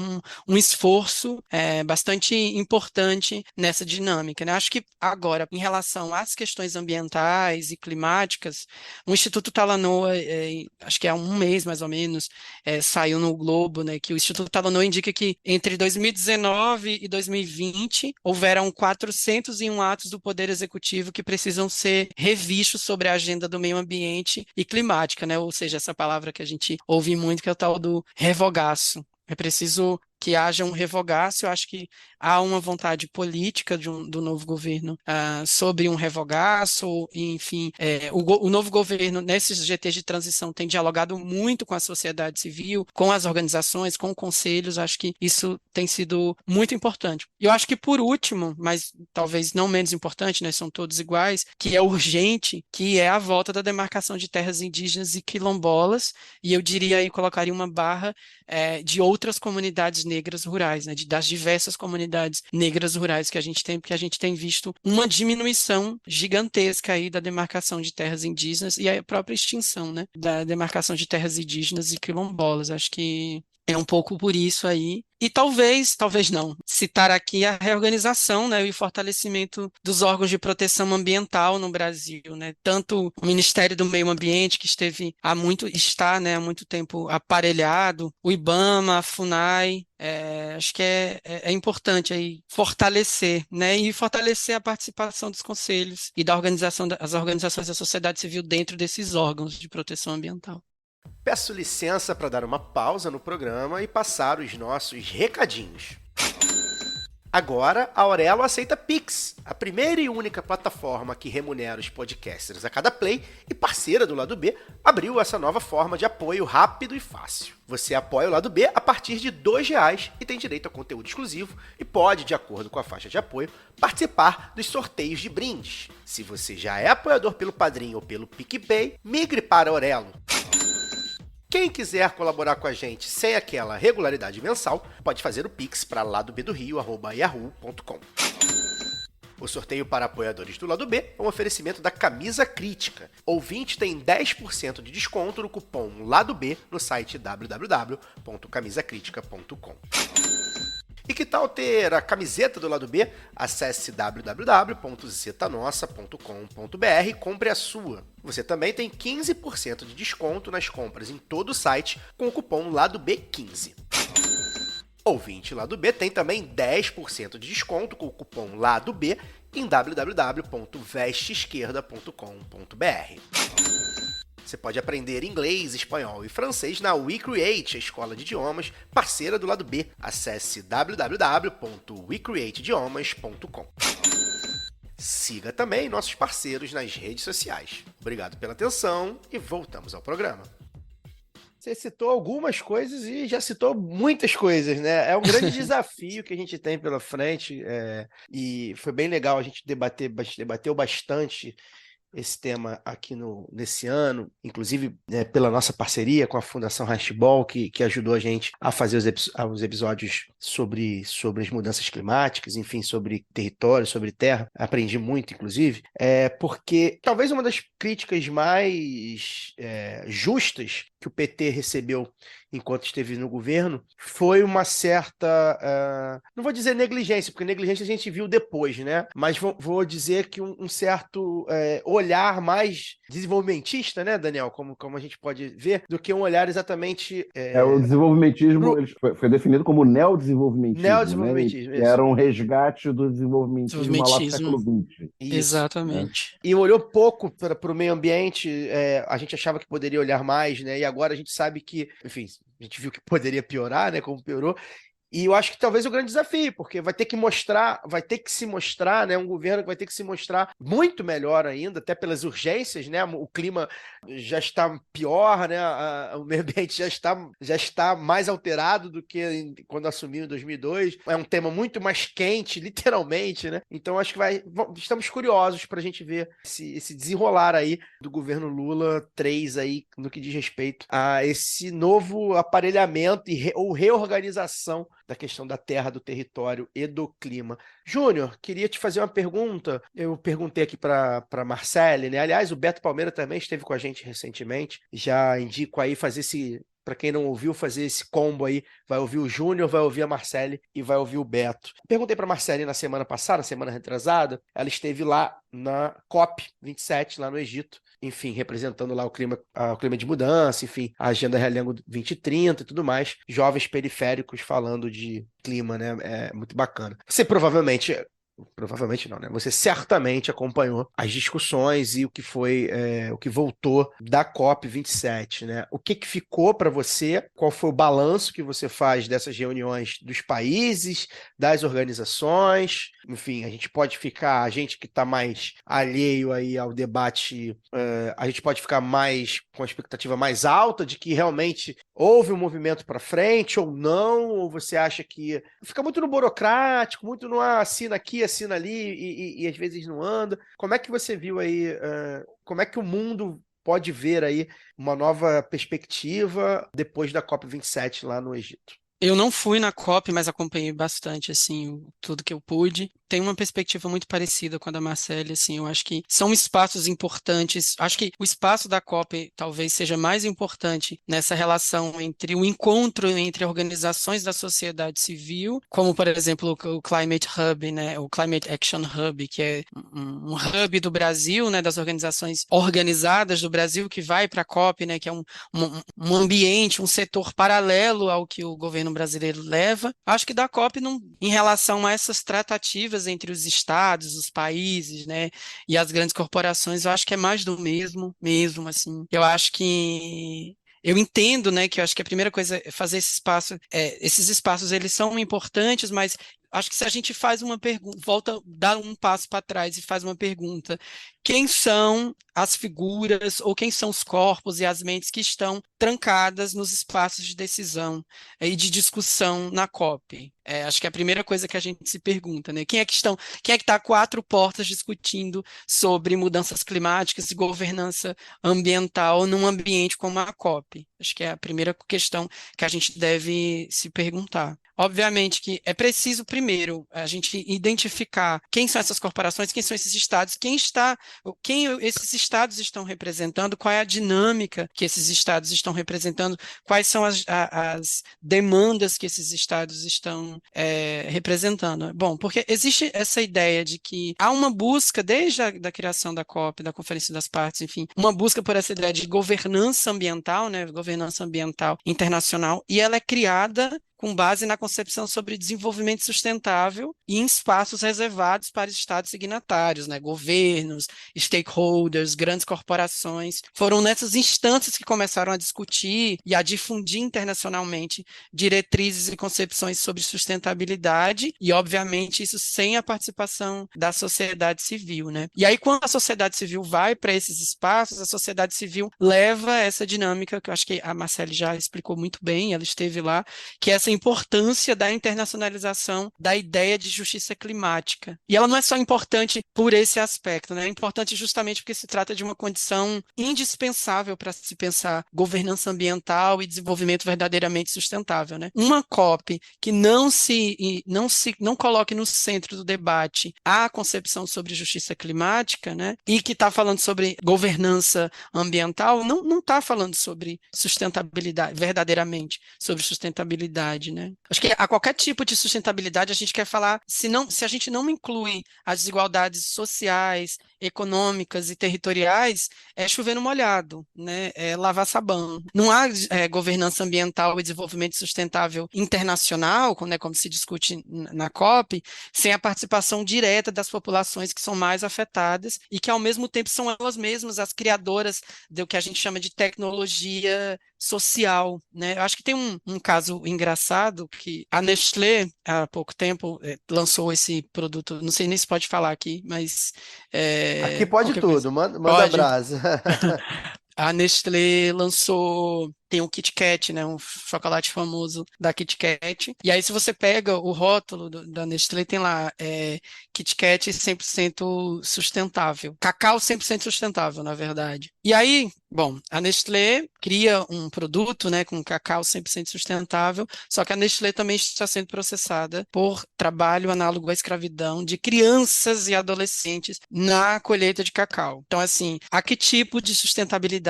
um esforço bastante importante nessa dinâmica, né? Acho que agora, em relação às questões ambientais e climáticas, o Instituto Talanoa, acho que há um mês mais ou menos, saiu no Globo, né, que o Instituto Talanoa indica que entre 2019 e 2020 houveram 401 atos do Poder Executivo que precisam ser revistos sobre a agenda do meio ambiente e climática, né? Ou seja, essa palavra que a gente ouve muito, que é o tal do revogaço. É preciso que haja um revogaço. Eu acho que há uma vontade política do novo governo sobre um revogaço, enfim, o novo governo, nesses GTs de transição, tem dialogado muito com a sociedade civil, com as organizações, com conselhos. Acho que isso tem sido muito importante. E eu acho que, por último, mas talvez não menos importante, né, são todos iguais, que é urgente, que é a volta da demarcação de terras indígenas e quilombolas, e eu diria aí, colocaria uma barra de outras comunidades negras rurais, né, das diversas comunidades negras rurais que a gente tem, porque a gente tem visto uma diminuição gigantesca aí da demarcação de terras indígenas e a própria extinção, né, da demarcação de terras indígenas e quilombolas. Acho que é um pouco por isso aí. E talvez não, citar aqui a reorganização, né, e o fortalecimento dos órgãos de proteção ambiental no Brasil, né? Tanto o Ministério do Meio Ambiente, que está, né, há muito tempo aparelhado, o IBAMA, a FUNAI, acho que é importante aí fortalecer, né, e fortalecer a participação dos conselhos e das organizações da sociedade civil dentro desses órgãos de proteção ambiental. Peço licença para dar uma pausa no programa e passar os nossos recadinhos. Agora, a Aurelo aceita Pix, a primeira e única plataforma que remunera os podcasters a cada play e parceira do Lado B, abriu essa nova forma de apoio rápido e fácil. Você apoia o Lado B a partir de R$ 2,00 e tem direito a conteúdo exclusivo e pode, de acordo com a faixa de apoio, participar dos sorteios de brindes. Se você já é apoiador pelo Padrim ou pelo PicPay, migre para a Aurelo. Quem quiser colaborar com a gente sem aquela regularidade mensal, pode fazer o Pix para ladobedorio@yahoo.com. O sorteio para apoiadores do Lado B é um oferecimento da Camisa Crítica. Ouvinte tem 10% de desconto no cupom Lado B no site www.camisacritica.com. E que tal ter a camiseta do Lado B? Acesse www.zetanossa.com.br e compre a sua. Você também tem 15% de desconto nas compras em todo o site com o cupom Lado B15. Ouvinte Lado B tem também 10% de desconto com o cupom Lado B em www.vesteesquerda.com.br. Você pode aprender inglês, espanhol e francês na WeCreate, a escola de idiomas parceira do Lado B. Acesse www.wecreateidiomas.com. Siga também nossos parceiros nas redes sociais. Obrigado pela atenção e voltamos ao programa. Você citou algumas coisas e já citou muitas coisas, né? É um grande desafio que a gente tem pela frente, e foi bem legal a gente debateu bastante esse tema aqui nesse ano, inclusive pela nossa parceria com a Fundação Hashball, que ajudou a gente a fazer os episódios sobre as mudanças climáticas, enfim, sobre território, sobre terra. Aprendi muito, inclusive, porque talvez uma das críticas mais justas que o PT recebeu enquanto esteve no governo foi uma certa, não vou dizer negligência, porque negligência a gente viu depois, né? Mas vou dizer que um certo olhar mais desenvolvimentista, né, Daniel? Como a gente pode ver, do que um olhar exatamente... O desenvolvimentismo ele foi definido como neodesenvolvimentismo, né? Neodesenvolvimentismo, Que isso. era um resgate do desenvolvimentismo lá do século XX. Isso. Exatamente. E olhou pouco para o meio ambiente, a gente achava que poderia olhar mais, né? E agora a gente sabe que, enfim, a gente viu que poderia piorar, né? Como piorou. E eu acho que talvez o grande desafio, porque vai ter que se mostrar, né? Um governo que vai ter que se mostrar muito melhor ainda, até pelas urgências, né? O clima já está pior, né? O meio ambiente já está mais alterado do que quando assumiu em 2002. É um tema muito mais quente, literalmente, né? Então acho que estamos curiosos para a gente ver esse desenrolar aí do governo Lula 3 aí no que diz respeito a esse novo aparelhamento ou reorganização da questão da terra, do território e do clima. Júnior, queria te fazer uma pergunta. Eu perguntei aqui para Marcele, né? Aliás, o Beto Palmeira também esteve com a gente recentemente. Já indico aí fazer para quem não ouviu, fazer esse combo aí. Vai ouvir o Júnior, vai ouvir a Marcele e vai ouvir o Beto. Perguntei para a Marcele na semana passada, semana retrasada, ela esteve lá na COP27, lá no Egito, enfim, representando lá o clima de mudança, enfim, a Agenda Realengo 2030 e tudo mais, jovens periféricos falando de clima, né? É muito bacana. Você provavelmente não, né? Você certamente acompanhou as discussões e o que foi, o que voltou da COP27, né? O que ficou para você? Qual foi o balanço que você faz dessas reuniões dos países, das organizações? Enfim, a gente que está mais alheio aí ao debate, a gente pode ficar mais com a expectativa mais alta de que realmente houve um movimento para frente ou não? Ou você acha que fica muito no burocrático, muito no assina aqui, assina ali e às vezes não anda? Como é que você viu aí, como é que o mundo pode ver aí uma nova perspectiva depois da COP27 lá no Egito? Eu não fui na COP, mas acompanhei bastante, assim, tudo que eu pude. Tem uma perspectiva muito parecida com a da Marcele, assim, eu acho que são espaços importantes. Acho que o espaço da COP talvez seja mais importante nessa relação entre o encontro entre organizações da sociedade civil, como, por exemplo, o Climate Hub, né, o Climate Action Hub, que é um hub do Brasil, né, das organizações organizadas do Brasil, que vai para a COP, né, que é um ambiente, um setor paralelo ao que o governo brasileiro leva. Acho que da COP, em relação a essas tratativas entre os estados, os países, né, e as grandes corporações, eu acho que é mais do mesmo, assim. Eu acho que eu entendo, né, que eu acho que a primeira coisa é fazer esses espaços, eles são importantes, mas acho que se a gente faz uma pergunta, dá um passo para trás e faz uma pergunta, quem são as figuras ou quem são os corpos e as mentes que estão trancadas nos espaços de decisão e de discussão na COP? Acho que é a primeira coisa que a gente se pergunta, né? Quem é que está a quatro portas discutindo sobre mudanças climáticas e governança ambiental num ambiente como a COP? Acho que é a primeira questão que a gente deve se perguntar. Obviamente que é preciso, primeiro, a gente identificar quem são essas corporações, quem são esses estados, quem esses estados estão representando, qual é a dinâmica que esses estados estão representando, quais são as demandas que esses estados estão representando. Bom, porque existe essa ideia de que há uma busca, desde a criação da COP, da Conferência das Partes, enfim, uma busca por essa ideia de governança ambiental, né, governança ambiental internacional, e ela é criada com base na concepção sobre desenvolvimento sustentável e em espaços reservados para estados signatários, né? Governos, stakeholders, grandes corporações. Foram nessas instâncias que começaram a discutir e a difundir internacionalmente diretrizes e concepções sobre sustentabilidade e, obviamente, isso sem a participação da sociedade civil, né? E aí, quando a sociedade civil vai para esses espaços, a sociedade civil leva essa dinâmica, que eu acho que a Marcele já explicou muito bem, ela esteve lá, que é essa importância da internacionalização da ideia de justiça climática. E ela não é só importante por esse aspecto, né? É importante justamente porque se trata de uma condição indispensável para se pensar governança ambiental e desenvolvimento verdadeiramente sustentável, né? Uma COP que não coloque no centro do debate a concepção sobre justiça climática, né? E que está falando sobre governança ambiental, não está falando sobre sustentabilidade, verdadeiramente sobre sustentabilidade, né? Acho que a qualquer tipo de sustentabilidade a gente quer falar, se a gente não inclui as desigualdades sociais, econômicas e territoriais, é chover no molhado, né? É lavar sabão. Não há governança ambiental e desenvolvimento sustentável internacional, né, como se discute na COP, sem a participação direta das populações que são mais afetadas e que, ao mesmo tempo, são elas mesmas as criadoras do que a gente chama de tecnologia social, né? Eu acho que tem um caso engraçado que a Nestlé, há pouco tempo, lançou esse produto, não sei nem se pode falar aqui, mas Aqui pode qualquer coisa. tudo, manda Pode. brasa. A Nestlé lançou, tem o Kit Kat, né, um chocolate famoso da Kit Kat. E aí, se você pega o rótulo da Nestlé, tem lá Kit Kat 100% sustentável. Cacau 100% sustentável, na verdade. E aí, bom, a Nestlé cria um produto, né, com cacau 100% sustentável, só que a Nestlé também está sendo processada por trabalho análogo à escravidão de crianças e adolescentes na colheita de cacau. Então, assim, a que tipo de sustentabilidade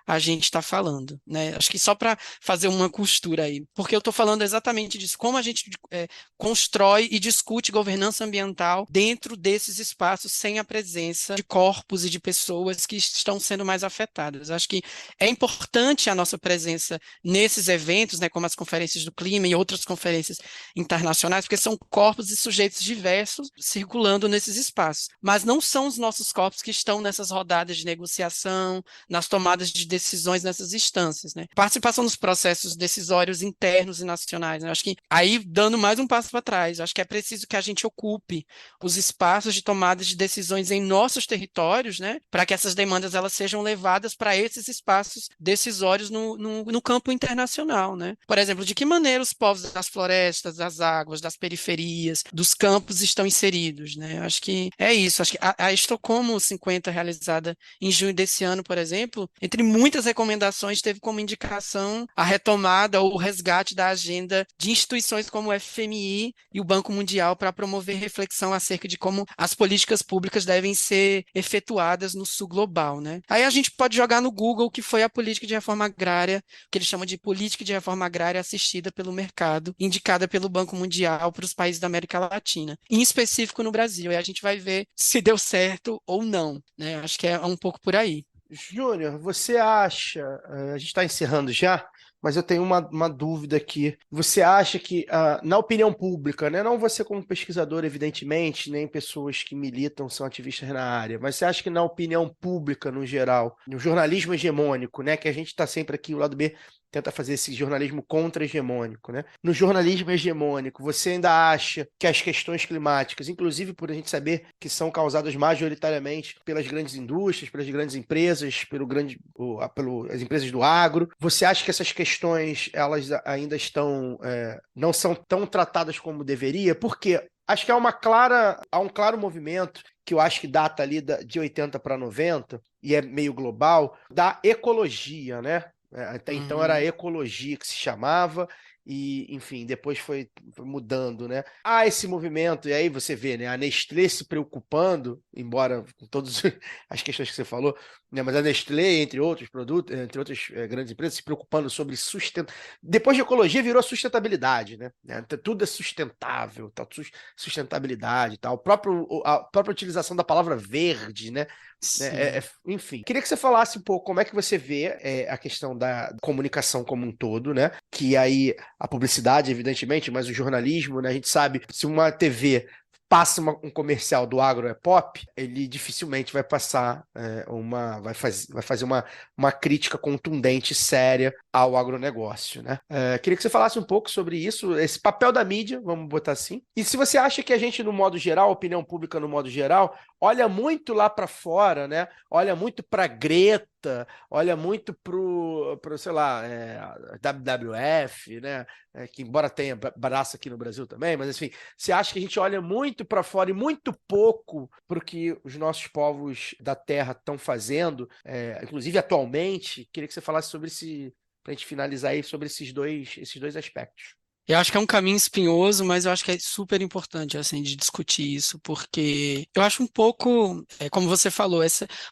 a gente está falando, né? Acho que só para fazer uma costura aí, porque eu estou falando exatamente disso, como a gente constrói e discute governança ambiental dentro desses espaços sem a presença de corpos e de pessoas que estão sendo mais afetadas. Acho que é importante a nossa presença nesses eventos, né, como as conferências do clima e outras conferências internacionais, porque são corpos e sujeitos diversos circulando nesses espaços, mas não são os nossos corpos que estão nessas rodadas de negociação, nas tomadas de decisões nessas instâncias, né? Participação nos processos decisórios internos e nacionais, né? Acho que aí, dando mais um passo para trás, acho que é preciso que a gente ocupe os espaços de tomada de decisões em nossos territórios, né? Para que essas demandas elas sejam levadas para esses espaços decisórios no campo internacional, né? Por exemplo, de que maneira os povos das florestas, das águas, das periferias, dos campos estão inseridos, né? Acho que é isso. Acho que a Estocolmo 50, realizada em junho desse ano, por exemplo, entre muitas recomendações, teve como indicação a retomada ou o resgate da agenda de instituições como o FMI e o Banco Mundial para promover reflexão acerca de como as políticas públicas devem ser efetuadas no sul global, né? Aí a gente pode jogar no Google o que foi a política de reforma agrária, que eles chamam de política de reforma agrária assistida pelo mercado, indicada pelo Banco Mundial para os países da América Latina, em específico no Brasil. E a gente vai ver se deu certo ou não, né? Acho que é um pouco por aí. Júnior, você acha, a gente está encerrando já, mas eu tenho uma dúvida aqui. Você acha que, na opinião pública, né, não você como pesquisador, evidentemente, nem pessoas que militam, são ativistas na área, mas você acha que na opinião pública, no geral, no jornalismo hegemônico, né, que a gente está sempre aqui, o lado B tenta fazer esse jornalismo contra-hegemônico, né? No jornalismo hegemônico, você ainda acha que as questões climáticas, inclusive por a gente saber que são causadas majoritariamente pelas grandes indústrias, pelas grandes empresas, pelas empresas do agro, você acha que essas questões elas ainda estão não são tão tratadas como deveria? Porque acho que há um claro movimento que eu acho que data ali de 80 para 90 e é meio global, da ecologia, né? Até então era a ecologia que se chamava e, enfim, depois foi mudando, né? Há esse movimento, e aí você vê, né? A Nestlé se preocupando, embora com todas as questões que você falou, né? Mas a Nestlé, entre outros produtos, entre outras grandes empresas, se preocupando sobre depois de ecologia virou sustentabilidade, né? Tudo é sustentável, sustentabilidade e tal. A própria utilização da palavra verde, né? né? Sim. Enfim, queria que você falasse um pouco como é que você vê a questão da comunicação como um todo, né? Que aí a publicidade, evidentemente, mas o jornalismo, né? A gente sabe, se uma TV passa um comercial do agro é pop, ele dificilmente vai passar vai fazer uma crítica contundente, séria ao agronegócio, né? Queria que você falasse um pouco sobre isso, esse papel da mídia, vamos botar assim. E se você acha que a gente, no modo geral, a opinião pública no modo geral, olha muito lá para fora, né? Olha muito para Greta, olha muito pro sei lá, WWF, né? Que embora tenha braço aqui no Brasil também, mas enfim, você acha que a gente olha muito para fora e muito pouco para o que os nossos povos da terra estão fazendo, inclusive atualmente? Queria que você falasse sobre para a gente finalizar aí, sobre esses dois aspectos. Eu acho que é um caminho espinhoso, mas eu acho que é super importante, assim, de discutir isso, porque eu acho um pouco, como você falou,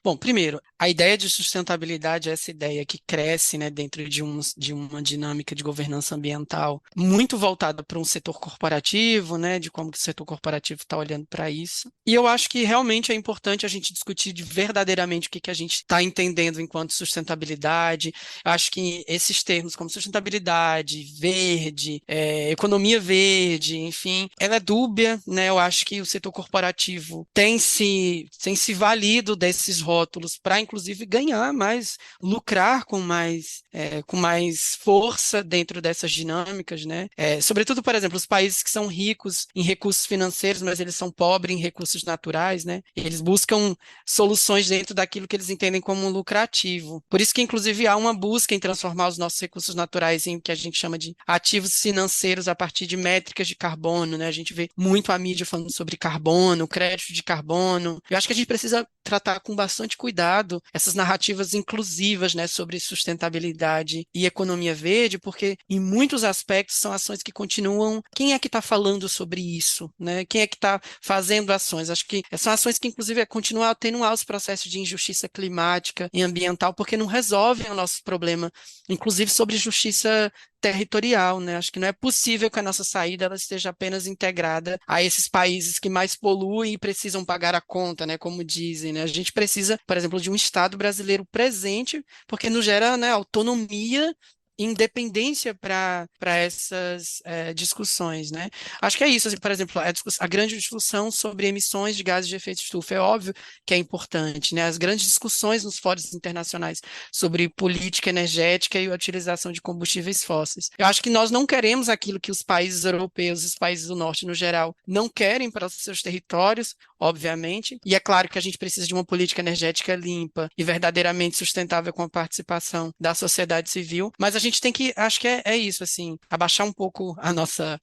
bom, primeiro, a ideia de sustentabilidade é essa ideia que cresce, né, dentro de uma dinâmica de governança ambiental muito voltada para um setor corporativo, né, de como que o setor corporativo está olhando para isso. E eu acho que realmente é importante a gente discutir verdadeiramente o que a gente está entendendo enquanto sustentabilidade. Eu acho que esses termos como sustentabilidade, verde, economia verde, enfim, ela é dúbia, né? Eu acho que o setor corporativo tem se valido desses rótulos para, inclusive, ganhar mais, lucrar com mais força dentro dessas dinâmicas, né? Sobretudo, por exemplo, os países que são ricos em recursos financeiros, mas eles são pobres em recursos naturais, né? Eles buscam soluções dentro daquilo que eles entendem como lucrativo. Por isso que, inclusive, há uma busca em transformar os nossos recursos naturais em o que a gente chama de ativos financeiros a partir de métricas de carbono, né? A gente vê muito a mídia falando sobre carbono, crédito de carbono. Eu acho que a gente precisa tratar com bastante cuidado essas narrativas inclusivas, né, sobre sustentabilidade e economia verde, porque em muitos aspectos são ações que continuam. Quem é que está falando sobre isso, né? Quem é que está fazendo ações? Acho que são ações que, inclusive, continuam a atenuar os processos de injustiça climática e ambiental, porque não resolvem o nosso problema, inclusive sobre justiça territorial, né? Acho que não é possível que a nossa saída ela esteja apenas integrada a esses países que mais poluem e precisam pagar a conta, né? Como dizem, né? A gente precisa, por exemplo, de um Estado brasileiro presente, porque nos gera, né, autonomia independência para essas discussões, né? Acho que é isso, assim, por exemplo, a grande discussão sobre emissões de gases de efeito estufa é óbvio que é importante, né? As grandes discussões nos fóruns internacionais sobre política energética e a utilização de combustíveis fósseis. Eu acho que nós não queremos aquilo que os países europeus, os países do norte no geral, não querem para os seus territórios, obviamente, e é claro que a gente precisa de uma política energética limpa e verdadeiramente sustentável com a participação da sociedade civil, mas a gente tem que, acho que é isso, assim, abaixar um pouco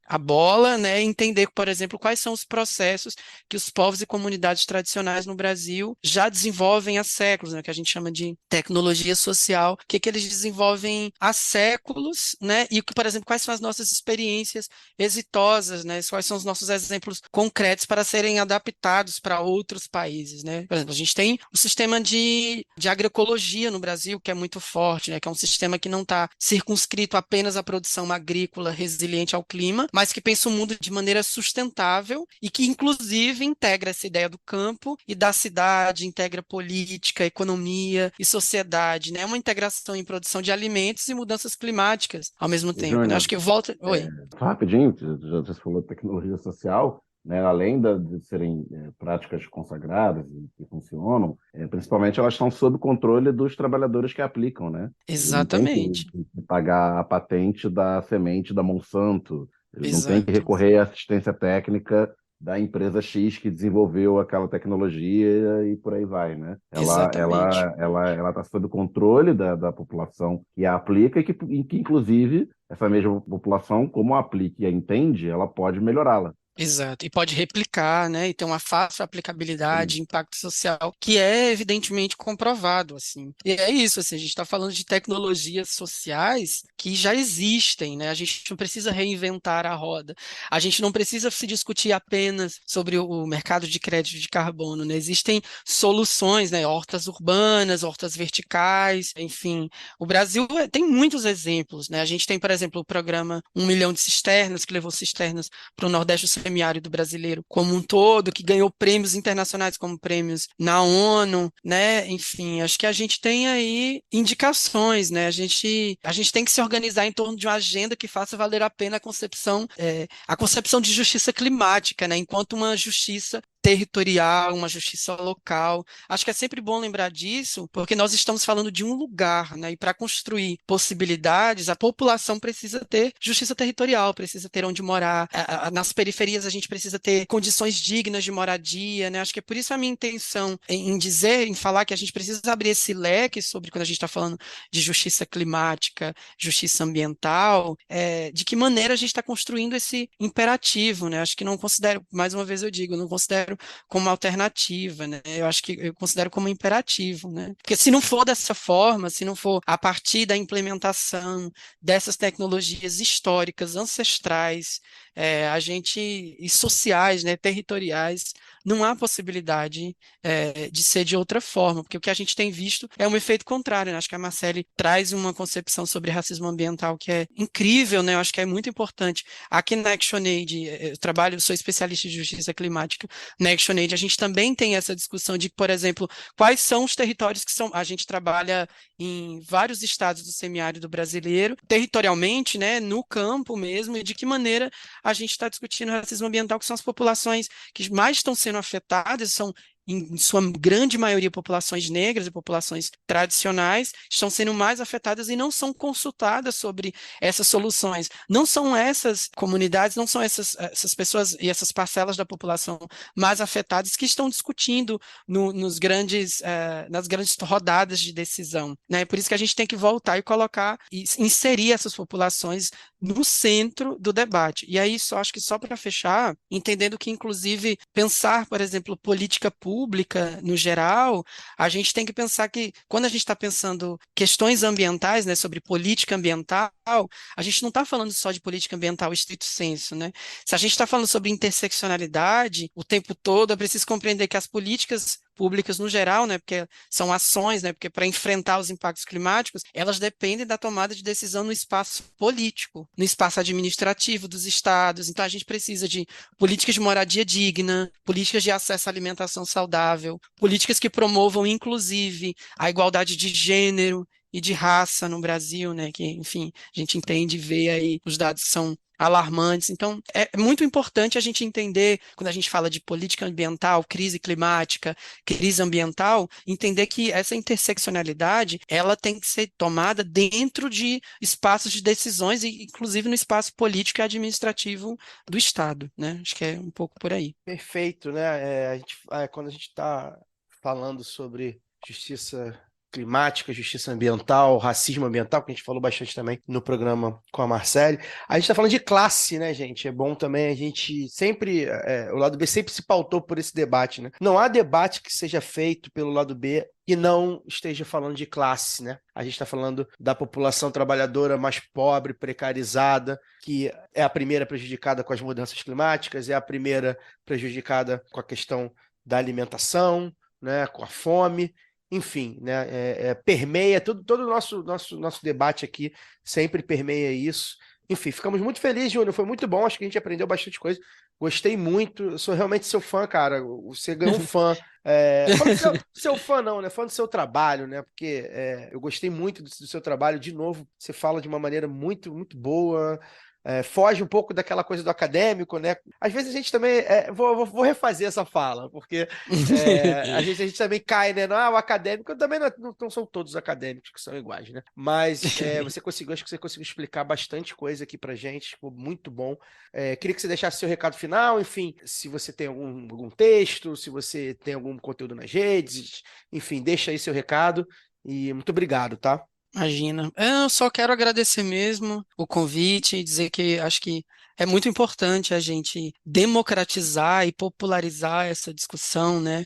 a bola, né, e entender, por exemplo, quais são os processos que os povos e comunidades tradicionais no Brasil já desenvolvem há séculos, né, que a gente chama de tecnologia social, que eles desenvolvem há séculos, né, e, por exemplo, quais são as nossas experiências exitosas, né, quais são os nossos exemplos concretos para serem adaptados para outros países, né. Por exemplo, a gente tem o sistema de agroecologia no Brasil, que é muito forte, né, que é um sistema que não está circunscrito apenas à produção agrícola resiliente ao clima, mas que pensa o mundo de maneira sustentável e que, inclusive, integra essa ideia do campo e da cidade, integra política, economia e sociedade, né? Uma integração em produção de alimentos e mudanças climáticas ao mesmo tempo, né? Júnior, Acho que volta... Oi. só rapidinho, você falou de tecnologia social, né, além de serem práticas consagradas e que funcionam, principalmente elas estão sob controle dos trabalhadores que aplicam, né? Eles não têm Exatamente. que pagar a patente da semente da Monsanto, eles não têm que Exato. recorrer à assistência técnica da empresa X que desenvolveu aquela tecnologia e por aí vai, né? Exatamente. Ela está sob controle da população que a aplica e que, inclusive, essa mesma população, como a aplica e a entende, ela pode melhorá-la. Exato, e pode replicar, né, e ter uma fácil aplicabilidade, impacto social, que é evidentemente comprovado, assim. E é isso, assim, a gente está falando de tecnologias sociais que já existem, né, a gente não precisa reinventar a roda, a gente não precisa se discutir apenas sobre o mercado de crédito de carbono, né, existem soluções, né, hortas urbanas, hortas verticais, enfim, o Brasil tem muitos exemplos, né, a gente tem, por exemplo, o programa 1 milhão de cisternas, que levou cisternas para o Nordeste semiárido brasileiro como um todo, que ganhou prêmios internacionais como prêmios na ONU, né? Enfim, acho que a gente tem aí indicações, né? A gente tem que se organizar em torno de uma agenda que faça valer a pena a concepção de justiça climática, né? Enquanto uma justiça territorial, uma justiça local. Acho que é sempre bom lembrar disso, porque nós estamos falando de um lugar, né? E para construir possibilidades, a população precisa ter justiça territorial, precisa ter onde morar. Nas periferias a gente precisa ter condições dignas de moradia, né? Acho que é por isso a minha intenção em falar que a gente precisa abrir esse leque sobre quando a gente está falando de justiça climática, justiça ambiental, de que maneira a gente está construindo esse imperativo, né? Acho que não considero, mais uma vez eu digo, não considero como alternativa, né? Eu acho que eu considero como imperativo, né? Porque se não for dessa forma, se não for a partir da implementação dessas tecnologias históricas, ancestrais, e sociais, né, territoriais, não há possibilidade de ser de outra forma, porque o que a gente tem visto é um efeito contrário, né? Acho que a Marcele traz uma concepção sobre racismo ambiental que é incrível, né? Eu acho que é muito importante. Aqui na ActionAid, sou especialista em justiça climática, na ActionAid a gente também tem essa discussão de, por exemplo, quais são os territórios a gente trabalha em vários estados do semiárido brasileiro, territorialmente, né, no campo mesmo, e de que maneira a gente está discutindo racismo ambiental, que são as populações que mais estão sendo afetadas, são em sua grande maioria populações negras e populações tradicionais, estão sendo mais afetadas e não são consultadas sobre essas soluções. Não são essas comunidades, não são essas pessoas e essas parcelas da população mais afetadas que estão discutindo nas grandes rodadas de decisão, né? Por isso que a gente tem que voltar e colocar e inserir essas populações no centro do debate. E aí, acho que só para fechar, entendendo que, inclusive, pensar, por exemplo, política pública no geral, a gente tem que pensar que, quando a gente está pensando questões ambientais, né, sobre política ambiental, a gente não está falando só de política ambiental estrito sensu, né? Se a gente está falando sobre interseccionalidade o tempo todo, é preciso compreender que as políticas públicas no geral, né, porque são ações, né, porque para enfrentar os impactos climáticos, elas dependem da tomada de decisão no espaço político, no espaço administrativo dos estados. Então a gente precisa de políticas de moradia digna, políticas de acesso à alimentação saudável, políticas que promovam, inclusive, a igualdade de gênero e de raça no Brasil, né, que, enfim, a gente entende e vê aí os dados que são alarmantes. Então, é muito importante a gente entender, quando a gente fala de política ambiental, crise climática, crise ambiental, entender que essa interseccionalidade, ela tem que ser tomada dentro de espaços de decisões, e inclusive no espaço político e administrativo do Estado, né? Acho que é um pouco por aí. Perfeito, né? Quando a gente está falando sobre justiça climática, justiça ambiental, racismo ambiental, que a gente falou bastante também no programa com a Marcele. A gente está falando de classe, né, gente? É bom também a gente sempre, o lado B sempre se pautou por esse debate, né? Não há debate que seja feito pelo lado B que não esteja falando de classe, né? A gente está falando da população trabalhadora mais pobre, precarizada, que é a primeira prejudicada com as mudanças climáticas, é a primeira prejudicada com a questão da alimentação, né, com a fome. Enfim, né, permeia todo o nosso debate aqui, sempre permeia isso. Enfim, ficamos muito felizes, Júnior, foi muito bom, acho que a gente aprendeu bastante coisa. Gostei muito, eu sou realmente seu fã, cara. Você ganhou um fã. Fã do seu fã não, né? Fã do seu trabalho, né? Porque eu gostei muito do seu trabalho. De novo, você fala de uma maneira muito, muito boa. Foge um pouco daquela coisa do acadêmico, né? Às vezes a gente também. Vou refazer essa fala, porque às vezes a gente também cai, né? O acadêmico também não são todos acadêmicos que são iguais, né? Mas acho que você conseguiu explicar bastante coisa aqui pra gente, ficou muito bom. Queria que você deixasse seu recado final, enfim, se você tem algum texto, se você tem algum conteúdo nas redes, enfim, deixa aí seu recado e muito obrigado, tá? Imagina. Eu só quero agradecer mesmo o convite e dizer que acho que é muito importante a gente democratizar e popularizar essa discussão, né?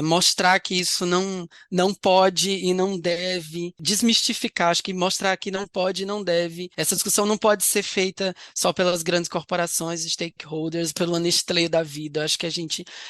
Mostrar que isso não pode e não deve, desmistificar, acho que mostrar que não pode e não deve. Essa discussão não pode ser feita só pelas grandes corporações, stakeholders, pelo Nestlé da vida. Acho que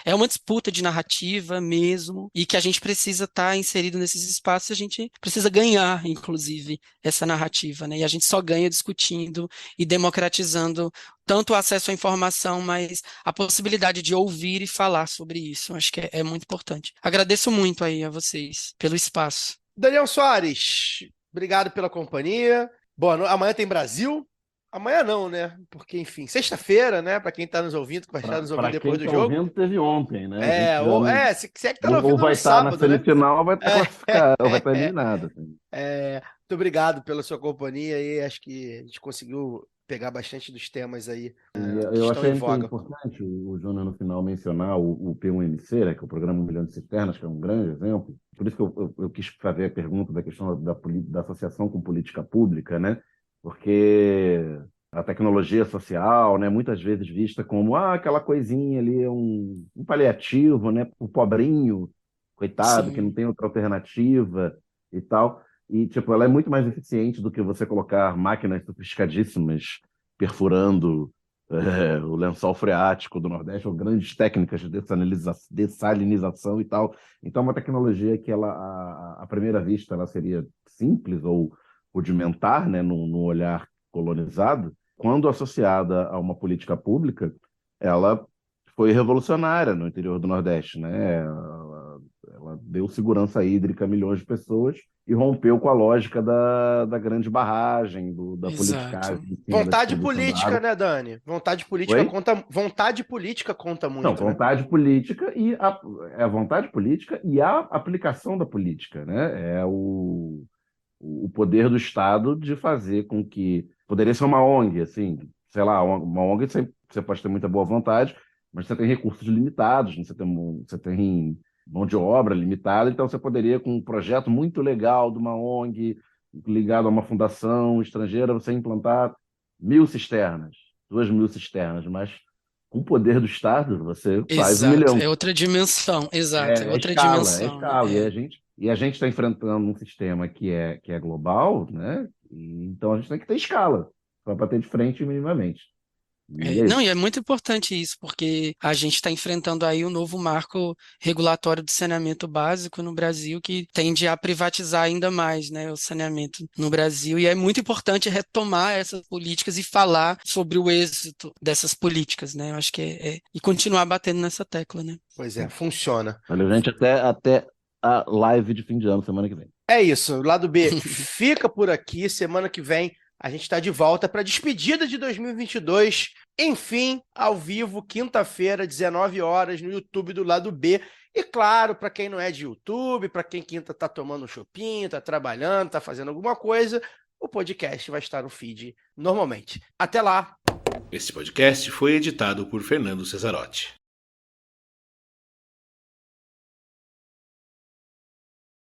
é uma disputa de narrativa mesmo, e que a gente precisa estar inserido nesses espaços, a gente precisa ganhar, inclusive, essa narrativa, né? E a gente só ganha discutindo e democratizando tanto o acesso à informação, mas a possibilidade de ouvir e falar sobre isso. Acho que é muito importante. Agradeço muito aí a vocês pelo espaço. Daniel Soares, obrigado pela companhia. Amanhã tem Brasil? Amanhã não, né? Porque, enfim, sexta-feira, né? Para quem está nos ouvindo, que vai estar nos ouvindo depois do jogo. Ouvindo, teve ontem, né? Se é que tá nos ou ouvindo vai no estar sábado, na semifinal, ou vai estar classificado, ou vai estar né? eliminado. Assim. Muito obrigado pela sua companhia e acho que a gente conseguiu pegar bastante dos temas aí que eu estão em achei voga. importante o Júnior no final mencionar o P1MC, né, que é o Programa 1 Milhão de Cisternas, que é um grande exemplo. Por isso que eu quis fazer a pergunta da questão da associação com política pública, né? Porque a tecnologia social, né, muitas vezes vista como aquela coisinha ali, é um paliativo, né, o pobrinho, coitado, que não tem outra alternativa e tal. E, tipo, ela é muito mais eficiente do que você colocar máquinas sofisticadíssimas perfurando o lençol freático do Nordeste, ou grandes técnicas de dessalinização e tal. Então, é uma tecnologia que, à primeira vista, ela seria simples ou rudimentar, né, no olhar colonizado. Quando associada a uma política pública, ela foi revolucionária no interior do Nordeste, né? Ela deu segurança hídrica a milhões de pessoas e rompeu com a lógica da grande barragem, da politicagem. Vontade política, né, Dani? Vontade política conta muito. Não, vontade política e a vontade política e a aplicação da política, né? É o poder do Estado de fazer com que... Poderia ser uma ONG, assim, sei lá, uma ONG você pode ter muita boa vontade, mas você tem recursos limitados, você tem mão de obra limitada, então você poderia, com um projeto muito legal de uma ONG ligado a uma fundação estrangeira, você implantar 1.000 cisternas, 2.000 cisternas, mas com o poder do Estado, você faz 1 milhão. É outra dimensão, é outra escala, dimensão. É escala, e a gente está enfrentando um sistema que é global, né? Então a gente tem que ter escala para bater de frente minimamente. E é muito importante isso, porque a gente está enfrentando aí o novo marco regulatório de saneamento básico no Brasil, que tende a privatizar ainda mais, né, o saneamento no Brasil, e é muito importante retomar essas políticas e falar sobre o êxito dessas políticas, né, eu acho que e continuar batendo nessa tecla, né. Pois é, funciona. Valeu, gente, até a live de fim de ano, semana que vem. É isso, Lado B fica por aqui, semana que vem a gente está de volta para a despedida de 2022, enfim, ao vivo, quinta-feira, 19 horas, no YouTube do Lado B. E claro, para quem não é de YouTube, para quem quinta está tomando um chopinho, está trabalhando, está fazendo alguma coisa, o podcast vai estar no feed normalmente. Até lá! Este podcast foi editado por Fernando Cesarotti.